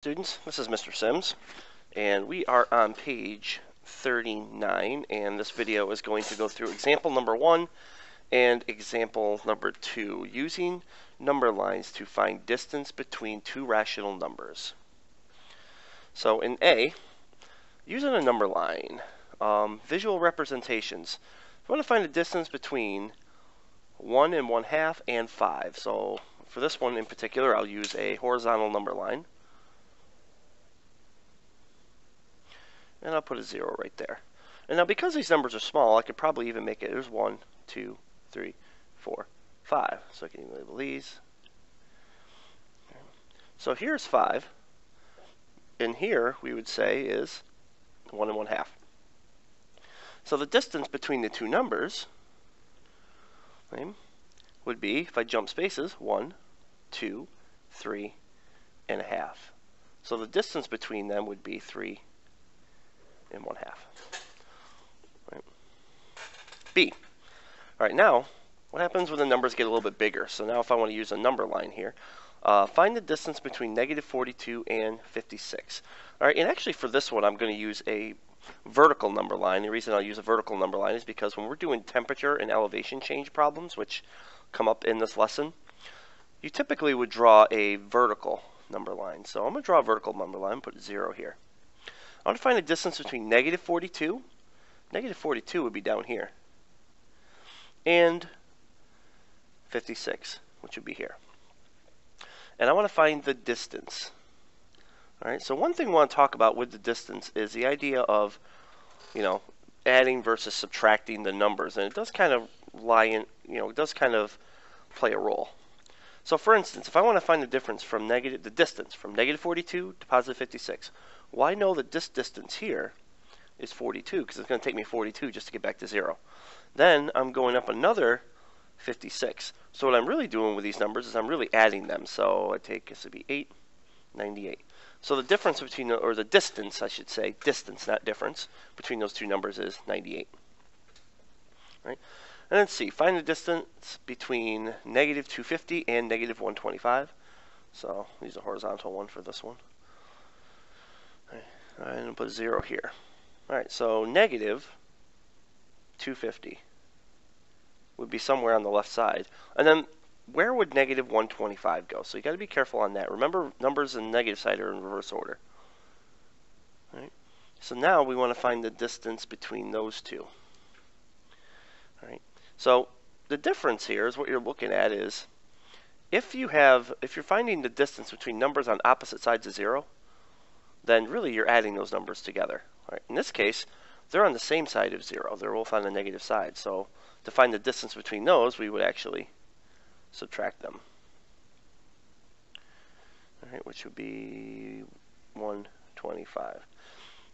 Students, this is Mr. Sims, and we are on page 39, and this video is going to go through example number 1 and example number 2, using number lines to find distance between two rational numbers. So in A, using a number line, visual representations, we want to find the distance between 1 1/2 and 5. So for this one in particular, I'll use a horizontal number line. And I'll put a 0 right there. And now because these numbers are small, I could probably even make it, there's 1, 2, 3, 4, 5. So I can even label these. So here's 5. And here we would say is 1 1/2. So the distance between the two numbers would be, if I jump spaces, 1, 2, 3, and a half. So the distance between them would be 3 1/2. Right. B. All right, now, what happens when the numbers get a little bit bigger? So now if I want to use a number line here, find the distance between -42 and 56. All right, and actually for this one, I'm going to use a vertical number line. The reason I'll use a vertical number line is because when we're doing temperature and elevation change problems, which come up in this lesson, you typically would draw a vertical number line. So I'm going to draw a vertical number line, put 0 here. I want to find the distance between -42, -42 would be down here, and 56, which would be here. And I want to find the distance. All right, so one thing we want to talk about with the distance is the idea of, adding versus subtracting the numbers. And it does kind of lie in, it does kind of play a role. So for instance, if I want to find the difference from the distance from -42 to +56, well, I know that this distance here is 42 because it's going to take me 42 just to get back to 0. Then I'm going up another 56. So what I'm really doing with these numbers is I'm really adding them. So I take, this would be 8, 98. So the difference between, or the distance, I should say, distance, not difference, between those two numbers is 98. Right? And let's see, find the distance between -250 and -125. So I'll use a horizontal one for this one. All right, and put 0 here. All right, so -250 would be somewhere on the left side. And then where would -125 go? So you got to be careful on that. Remember, numbers in the negative side are in reverse order. All right. So now we want to find the distance between those two. All right. So the difference here is what you're looking at is if you're finding the distance between numbers on opposite sides of 0, then really you're adding those numbers together. All right. In this case, they're on the same side of 0. They're both on the negative side. So to find the distance between those, we would actually subtract them. All right, which would be 125.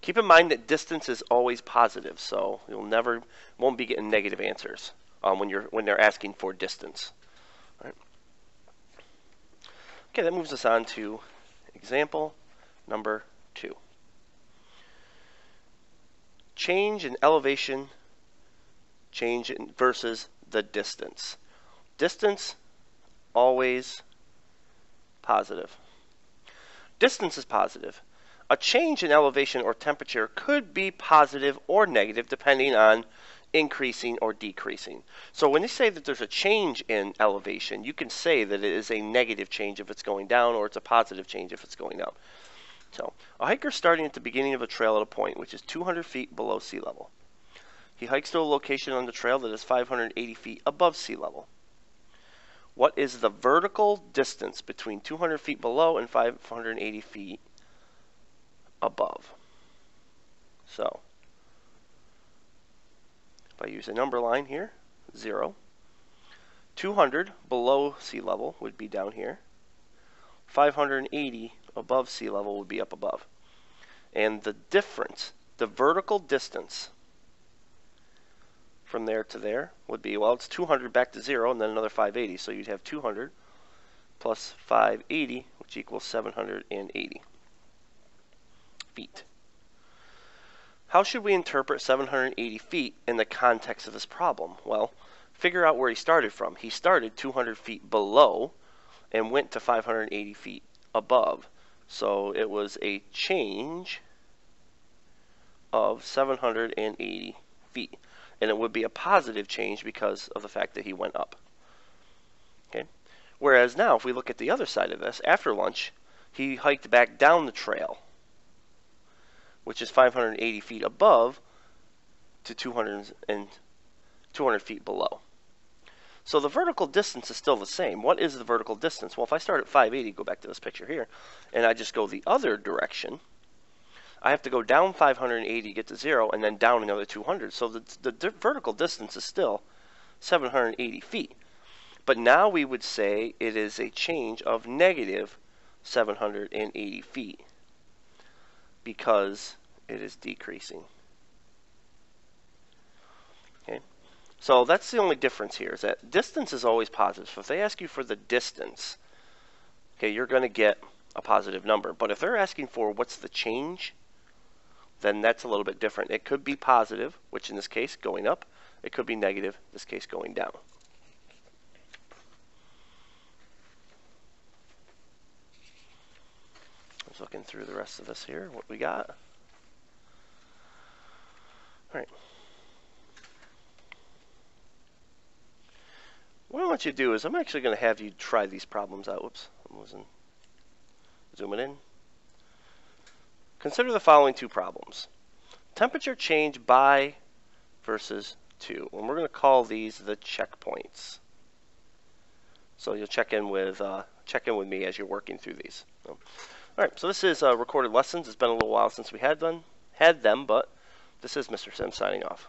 Keep in mind that distance is always positive, so you'll won't be getting negative answers when they're asking for distance. All right. Okay, that moves us on to example number 2. Change in elevation, versus the distance. Distance, always positive. Distance is positive. A change in elevation or temperature could be positive or negative depending on increasing or decreasing. So when you say that there's a change in elevation, you can say that it is a negative change if it's going down, or it's a positive change if it's going up. So a hiker starting at the beginning of a trail at a point which is 200 feet below sea level. He hikes to a location on the trail that is 580 feet above sea level. What is the vertical distance between 200 feet below and 580 feet above? So if I use a number line here, 0. 200 below sea level would be down here. 580 above sea level would be up above. And the difference, the vertical distance from there to there would be, well, it's 200 back to 0 and then another 580. So you'd have 200 plus 580, which equals 780 feet. How should we interpret 780 feet in the context of this problem? Well, figure out where he started from. He started 200 feet below and went to 580 feet above. So it was a change of 780 feet. And it would be a positive change because of the fact that he went up. Okay. Whereas now, if we look at the other side of this, after lunch, he hiked back down the trail, which is 580 feet above to 200 feet below. So the vertical distance is still the same. What is the vertical distance? Well, if I start at 580, go back to this picture here, and I just go the other direction, I have to go down 580 to get to 0, and then down another 200. So the vertical distance is still 780 feet. But now we would say it is a change of negative 780 feet because it is decreasing. Okay, so that's the only difference here, is that distance is always positive. So if they ask you for the distance, okay, you're going to get a positive number. But if they're asking for what's the change, then that's a little bit different. It could be positive, which in this case going up. It could be negative, in this case going down. I was looking through the rest of this here, what we got. All right. What I want you to do is I'm actually going to have you try these problems out. Whoops, I wasn't zooming in. Consider the following two problems. Temperature change by versus to. And we're going to call these the checkpoints. So you'll check in with me as you're working through these. All right, so this is recorded lessons. It's been a little while since we had them, but this is Mr. Sim signing off.